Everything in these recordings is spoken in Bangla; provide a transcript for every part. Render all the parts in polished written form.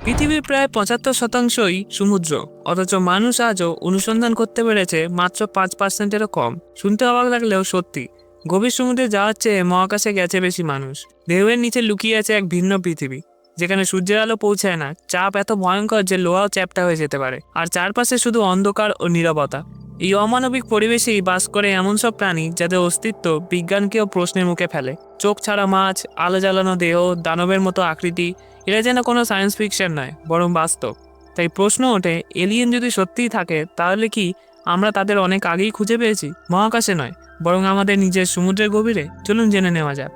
পৃথিবীর প্রায় ৭৫%ই সমুদ্র, অথচ মানুষ আজও অনুসন্ধান করতে পেরেছে মাত্র 5%-এরও কম। শুনতে অবাক লাগলেও সত্যি, গভীর সমুদ্রে যাওয়ার চেয়ে মহাকাশে গেছে বেশি মানুষ। ঢেউয়ের নিচে লুকিয়ে আছে এক ভিন্ন পৃথিবী, যেখানে সূর্যের আলো পৌঁছায় না, চাপ এত ভয়ঙ্কর যে লোহাও চ্যাপ্টা হয়ে যেতে পারে, আর চারপাশে শুধু অন্ধকার ও নীরবতা। এই অমানবিক পরিবেশেই বাস করে এমন সব প্রাণী যাদের অস্তিত্ব বিজ্ঞানকেও প্রশ্নের মুখে ফেলে। চোখ ছাড়া মাছ, আলো জ্বালানো দেহ, দানবের মতো আকৃতি, এরা যেন কোনো সায়েন্স ফিকশন নয়, বরং বাস্তব। তাই প্রশ্ন ওঠে, এলিয়েন যদি সত্যিই থাকে, তাহলে কি আমরা তাদের অনেক আগেই খুঁজে পেয়েছি? মহাকাশে নয়, বরং আমাদের নিজের সমুদ্রের গভীরে। চলুন জেনে নেওয়া যাক।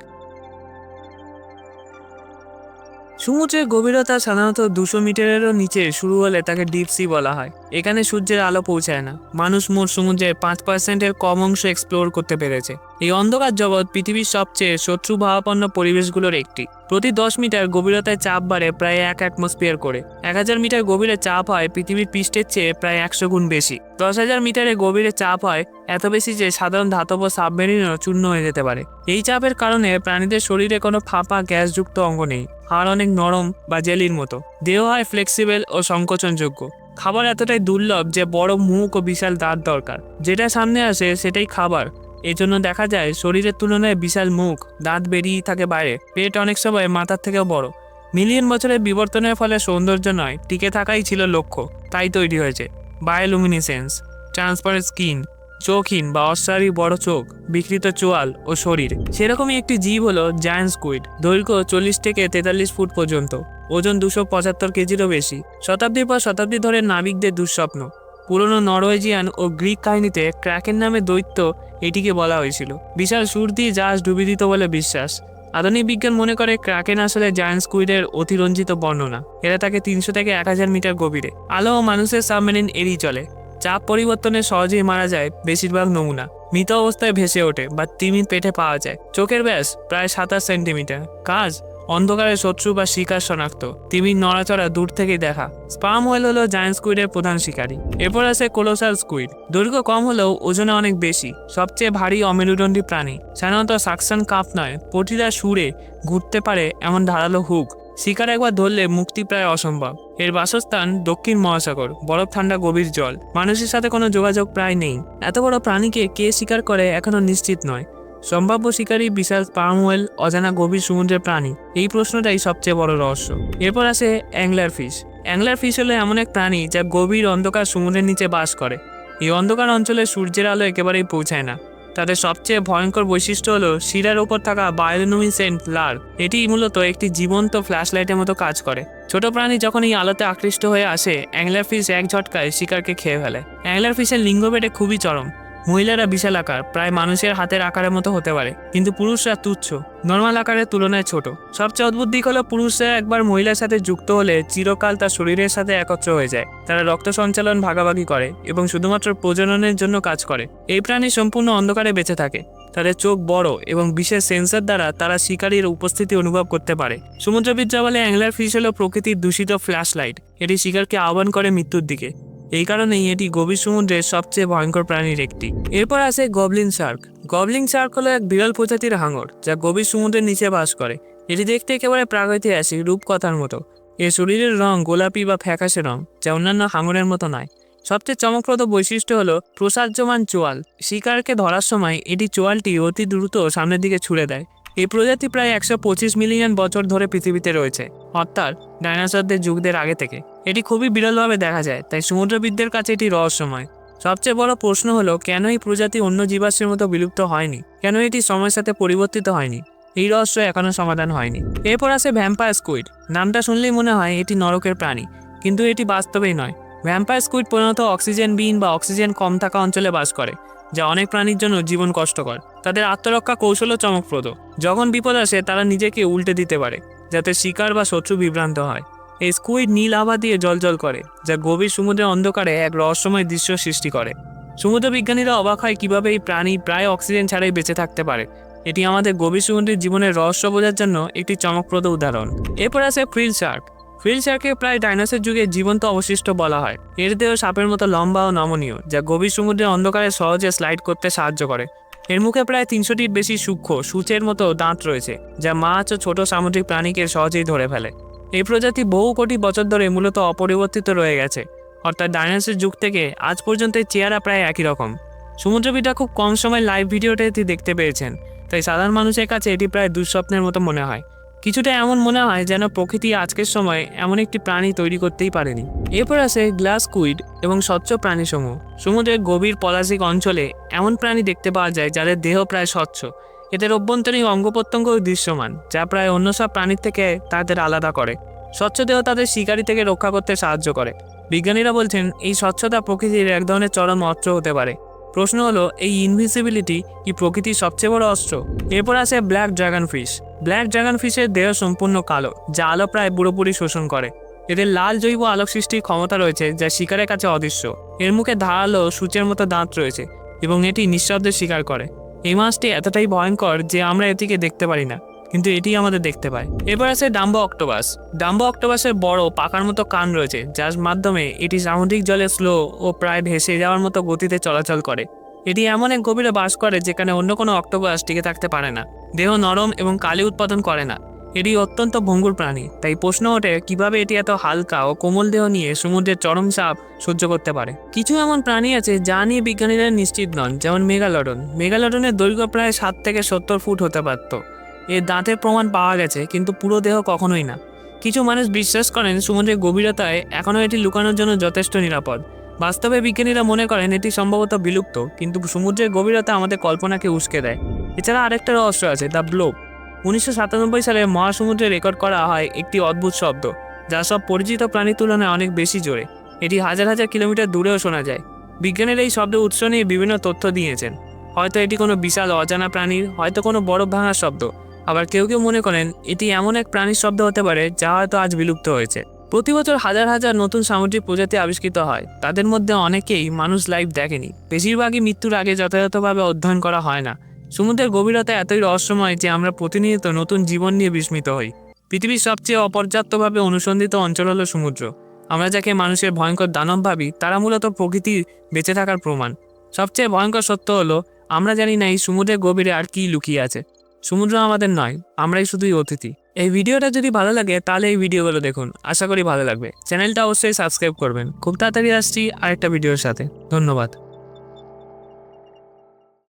সমুদ্রের গভীরতা সাধারণত 200 মিটারেরও নিচে শুরু হলে তাকে ডিপ সি বলা হয়। এখানে সূর্যের আলো পৌঁছায় না। মানুষ মোট সমুদ্রের 5%-এর কম অংশ এক্সপ্লোর করতে পেরেছে। এই অন্ধকার জগৎ পৃথিবীর সবচেয়ে শত্রুভাবাপন্ন পরিবেশগুলোর একটি। প্রতি 10 মিটার গভীরতায় চাপ বাড়ে প্রায় 1 অ্যাটমসফিয়ার করে। 1000 মিটার গভীরে চাপ হয় পৃথিবীর পৃষ্ঠের চেয়ে প্রায় 100 গুণ বেশি। 10,000 মিটারে গভীরে চাপ হয় এত বেশি যে সাধারণ ধাতব সাবমেরিনও চূর্ণ হয়ে যেতে পারে। এই চাপের কারণে প্রাণীদের শরীরে কোনো ফাঁপা গ্যাসযুক্ত অঙ্গ নেই। হাড় অনেক নরম বা জেলির মতো। দেহ হয় ফ্লেক্সিবল ও সংকোচনযোগ্য। খাবার এতটাই দুর্লভ যে বড় মুখ ও বিশাল দাঁত দরকার। যেটা সামনে আসে সেটাই খাবার। এই জন্য দেখা যায় শরীরের তুলনায় বিশাল মুখ, দাঁত বেরিয়ে থাকে বাইরে, পেট অনেক সময় মাথার থেকেও বড়। মিলিয়ন বছরের বিবর্তনের ফলে সৌন্দর্য নয়, টিকে থাকাই ছিল লক্ষ্য। তাই তৈরি হয়েছে বায়োলুমিনেসেন্স, ট্রান্সপারেন্ট স্কিন, চোখহীন বা অস্বাভাবিক বড় চোখ, বিকৃত চোয়াল ও শরীর। সেরকমই একটি জীব হলো জায়ান্ট স্কুইড। দৈর্ঘ্য 40 থেকে 43 ফুট পর্যন্ত, ওজন 275 কেজিরও বেশি। শতাব্দীর পর শতাব্দী ধরে নাবিকদের দুঃস্বপ্ন। পুরনো নরওয়েজিয়ান ও গ্রিক কাহিনীতে ক্র্যাকেন নামে দৈত্য এটিকে বলা হয়েছিল। বিশাল সুর দিয়ে জাহাজ ডুবিয়ে দিত বলে বিশ্বাস। আধুনিক বিজ্ঞান মনে করে ক্র্যাকেন আসলে জায়ান্ট স্কুইডের অতিরঞ্জিত বর্ণনা। এরা থাকে 300 থেকে 1000 মিটার গভীরে। আলো ও মানুষের সাবমেরিন এড়িয়ে চলে। চাপ পরিবর্তনে সহজেই মারা যায় বেশিরভাগ নমুনা। মৃত অবস্থায় ভেসে ওঠে বা তিমির পেটে পাওয়া যায়। চোখের ব্যাস প্রায় 27 সেন্টিমিটার। কাজ অন্ধকারে শত্রু বা শিকার শনাক্ত। তিমির নড়াচড়া দূর থেকেই দেখা। স্পার্ম হোয়েল হলো জায়ান্ট স্কুইডের প্রধান শিকারী। এরপর আছে কোলোসাল স্কুইড। দৈর্ঘ্য কম হলেও ওজনে অনেক বেশি। সবচেয়ে ভারী অমেরুদণ্ডী প্রাণী। সাধারণত সাকশন কাপ নয়, প্রতিটা সুরে ঘুরতে পারে এমন ধারালো হুক। শিকার একবার ধরলে মুক্তি প্রায় অসম্ভব। এর বাসস্থান দক্ষিণ মহাসাগর, বরফ ঠান্ডা গভীর জল। মানুষের সাথে কোনো যোগাযোগ প্রায় নেই। এত বড় প্রাণীকে কে শিকার করে এখনো নিশ্চিত নয়। সম্ভাব্য শিকারী বিশাল স্পার্ম হোয়েল, অজানা গভীর সমুদ্রের প্রাণী, এই প্রশ্নটাই সবচেয়ে বড় রহস্য। এরপর আসে অ্যাংলার ফিশ। অ্যাংলার ফিশ হলো এমন এক প্রাণী যা গভীর অন্ধকার সমুদ্রের নিচে বাস করে। এই অন্ধকার অঞ্চলে সূর্যের আলো একেবারেই পৌঁছায় না। তাদের সবচেয়ে ভয়ঙ্কর বৈশিষ্ট্য হলো শিরার ওপর থাকা বায়োলুমিনেসেন্ট লার। এটি মূলত একটি জীবন্ত ফ্ল্যাশলাইটের মতো কাজ করে। ছোট প্রাণী যখন এই আলোতে আকৃষ্ট হয়ে আসে, অ্যাংলার ফিশ এক ঝটকায় শিকারকে খেয়ে ফেলে। অ্যাংলার ফিশের লিঙ্গবেটে খুবই চরম। মহিলারা বিশাল আকার, প্রায় মানুষের হাতের আকারের মতো হতে পারে, কিন্তু পুরুষরা তুচ্ছ, নর্মাল আকারের তুলনায় ছোট। সবচেয়ে অদ্ভুত দিক হলো পুরুষরা একবার মহিলার সাথে যুক্ত হলে চিরকাল তার শরীরের সাথে একত্র হয়ে যায়। তারা রক্ত সঞ্চালন ভাগাভাগি করে এবং শুধুমাত্র প্রজননের জন্য কাজ করে। এই প্রাণী সম্পূর্ণ অন্ধকারে বেঁচে থাকে। তাদের চোখ বড় এবং বিশেষ সেন্সর দ্বারা তারা শিকারীর উপস্থিতি অনুভব করতে পারে। সমুদ্রবিদরা বলে অ্যাংলার ফিশ হলো প্রকৃতির দূষিত ফ্ল্যাশ লাইট। এটি শিকারকে আহ্বান করে মৃত্যুর দিকে। এই কারণেই এটি গভীর সমুদ্রের সবচেয়ে ভয়ঙ্কর প্রাণীর একটি। এরপর আছে গবলিন শার্ক। গবলিন শার্ক হলো এক বিরল প্রজাতির হাঙর যা গভীর সমুদ্রের নিচে বাস করে। এটি দেখতে একেবারে প্রাগৈতিহাসিক রূপকথার মতো। এর শরীরের রং গোলাপি বা ফ্যাকাশে রং, যা অন্যান্য হাঙরের মতো নয়। সবচেয়ে চমকপ্রদ বৈশিষ্ট্য হলো প্রসার্যমান চোয়াল। শিকারকে ধরার সময় এটি চোয়ালটি অতি দ্রুত সামনের দিকে ছুড়ে দেয়। এই প্রজাতি প্রায় 125 মিলিয়ন বছর ধরে পৃথিবীতে রয়েছে, অর্থাৎ ডাইনোসরদের যুগদের আগে থেকে। এটি খুবই বিরলভাবে দেখা যায়, তাই সমুদ্রবিদদের কাছে এটি রহস্যময়। সবচেয়ে বড় প্রশ্ন হলো, কেন এই প্রজাতি অন্য জীবাশ্মের মতো বিলুপ্ত হয়নি? কেন এটি সময়ের সাথে পরিবর্তিত হয়নি? এই রহস্য এখনো সমাধান হয়নি। এরপর আছে ভ্যাম্পায়ার স্কুইড। নামটা শুনলেই মনে হয় এটি নরকের প্রাণী, কিন্তু এটি বাস্তবেই নয়। ভ্যাম্পায়ার স্কুইড প্রধানত অক্সিজেনবিহীন বা অক্সিজেন কম থাকা অঞ্চলে বাস করে, যা অনেক প্রাণীর জন্য জীবন কষ্টকর। তাদের আত্মরক্ষা কৌশলও চমকপ্রদ। যখন বিপদ আসে তারা নিজেকে উল্টে দিতে পারে, যাতে শিকার বা শত্রু বিভ্রান্ত হয়। এই স্কুইড নীল আভা দিয়ে জ্বলজ্বল করে, যা গভীর সমুদ্রের অন্ধকারে এক রহস্যময় দৃশ্য সৃষ্টি করে। সমুদ্র বিজ্ঞানীরা অবাক হয় কিভাবে এই প্রাণী প্রায় অক্সিজেন ছাড়াই বেঁচে থাকতে পারে। এটি আমাদের গভীর সমুদ্রের জীবনের রহস্য বোঝার জন্য একটি চমকপ্রদ উদাহরণ। এরপর আছে ফ্রিল শার্ক। ফ্রিল শার্ককে প্রায় ডাইনোসর যুগের জীবন্ত অবশিষ্ট বলা হয়। এর দেহ সাপের মতো লম্বা ও নমনীয়, যা গভীর সমুদ্রের অন্ধকারে সহজে স্লাইড করতে সাহায্য করে। এর মুখে প্রায় 300টির বেশি সূক্ষ্ম সূচের মতো দাঁত রয়েছে, যা মাছ ও ছোট সামুদ্রিক প্রাণীকে সহজেই ধরে ফেলে। এই প্রজাতি বহু কোটি বছর ধরে মূলত অপরিবর্তিত রয়ে গেছে, অর্থাৎ ডাইনোসর যুগ থেকে আজ পর্যন্ত এর চেহারা প্রায় একই রকম। সমুদ্রবিদরা খুব কম সময় লাইভ ভিডিওটা এটি দেখতে পেয়েছেন, তাই সাধারণ মানুষের কাছে এটি প্রায় দুঃস্বপ্নের মতো মনে হয়। কিছুটা এমন মনে হয় যেন প্রকৃতি আজকের সময় এমন একটি প্রাণী তৈরি করতেই পারেনি। এরপর আসে গ্লাস স্কুইড এবং স্বচ্ছ প্রাণীসমূহ। সমুদ্রের গভীর পলাশিক অঞ্চলে এমন প্রাণী দেখতে পাওয়া যায় যাদের দেহ প্রায় স্বচ্ছ। এদের অভ্যন্তরীণ অঙ্গপ্রত্যঙ্গ দৃশ্যমান, যা প্রায় অন্য সব প্রাণীর থেকে তাদের আলাদা করে। স্বচ্ছ দেহ তাদের শিকারী থেকে রক্ষা করতে সাহায্য করে। বিজ্ঞানীরা বলছেন এই স্বচ্ছতা প্রকৃতির এক ধরনের চরম অস্ত্র হতে পারে। প্রশ্ন হলো, এই ইনভিজিবিলিটি কি প্রকৃতির সবচেয়ে বড় অস্ত্র? এরপর আসে black dragon fish. Black dragon ফিশের দেহ সম্পূর্ণ কালো, যা আলো প্রায় পুরোপুরি শোষণ করে। এদের লাল জৈব আলোক সৃষ্টির ক্ষমতা রয়েছে, যা শিকারের কাছে অদৃশ্য। এর মুখে ধারালো সূচের মতো দাঁত রয়েছে এবং এটি নিঃশব্দে শিকার করে। এই মাছটি এতটাই ভয়ঙ্কর যে আমরা এটিকে দেখতে পারি না, কিন্তু এটি আমাদের দেখতে পায়। এবার আছে ডাম্বো অক্টোপাস। ডাম্বো অক্টোপাসের বড় পাকার মতো কান রয়েছে, যার মাধ্যমে এটি সামুদ্রিক জলে স্লো ও প্রায় ভেসে যাওয়ার মতো গতিতে চলাচল করে। এটি এমন এক গভীরে বাস করে যেখানে অন্য কোনো অক্টোপাস টিকে থাকতে পারে না। দেহ নরম এবং কালি উৎপাদন করে না। এটি অত্যন্ত ভঙ্গুর প্রাণী, তাই প্রশ্ন ওঠে কিভাবে এটি এত হালকা ও কোমল দেহ নিয়ে সমুদ্রের চরম চাপ সহ্য করতে পারে। কিছু এমন প্রাণী আছে যা নিয়ে বিজ্ঞানীরা নিশ্চিত নন, যেমন মেগালডন। মেগালডনের দৈর্ঘ্য প্রায় 7 থেকে 70 ফুট হতে পারত। এর দাঁতের প্রমাণ পাওয়া গেছে, কিন্তু পুরো দেহ কখনোই না। কিছু মানুষ বিশ্বাস করেন সমুদ্রের গভীরতায় এখনও এটি লুকানোর জন্য যথেষ্ট নিরাপদ। বাস্তবে বিজ্ঞানীরা মনে করেন এটি সম্ভবত বিলুপ্ত, কিন্তু সমুদ্রের গভীরতা আমাদের কল্পনাকে উস্কে দেয়। এছাড়া আরেকটা রহস্য আছে, দ্য ব্লোব। 1997 সালে মহাসমুদ্রে রেকর্ড করা হয় একটি অদ্ভুত শব্দ, যা সব পরিচিত প্রাণীর তুলনায় অনেক বেশি জোরে। এটি হাজার হাজার কিলোমিটার দূরেও শোনা যায়। বিজ্ঞানীরা এই শব্দের উৎস নিয়ে বিভিন্ন তথ্য দিয়েছেন। হয়তো এটি কোনো বিশাল অজানা প্রাণীর, হয়তো কোনো বরফ ভাঙার শব্দ। আবার কেউ কেউ মনে করেন এটি এমন এক প্রাণীর শব্দ হতে পারে যা হয়তো আজ বিলুপ্ত হয়েছে। প্রতি বছর হাজার হাজার নতুন সামুদ্রিক প্রজাতি আবিষ্কৃত হয়। তাদের মধ্যে অনেকেই মানুষ লাইভ দেখেনি। বেশিরভাগই মৃত্যুর আগে যথাযথভাবে অধ্যয়ন করা হয় না। সমুদ্রের গভীরতা এতই রহস্যময় যে আমরা প্রতিনিয়ত নতুন জীবন নিয়ে বিস্মিত হই। পৃথিবীর সবচেয়ে অপর্যাপ্তভাবে অনুসন্ধিত অঞ্চল হলো সমুদ্র। আমরা যাকে মানুষের ভয়ঙ্কর দানব ভাবি, তারা মূলত প্রকৃতির বেঁচে থাকার প্রমাণ। সবচেয়ে ভয়ঙ্কর সত্য হলো, আমরা জানি না এই সমুদ্রের গভীরে আর কি লুকিয়ে আছে। সমুদ্র আমাদের নয়, আমরাই শুধুই অতিথি। এই ভিডিওটা যদি ভালো লাগে তাহলে এই ভিডিওগুলো দেখুন, আশা করি ভালো লাগবে। চ্যানেলটা অবশ্যই সাবস্ক্রাইব করবেন। খুব তাড়াতাড়ি আসছি আরেকটা ভিডিওর সাথে। ধন্যবাদ।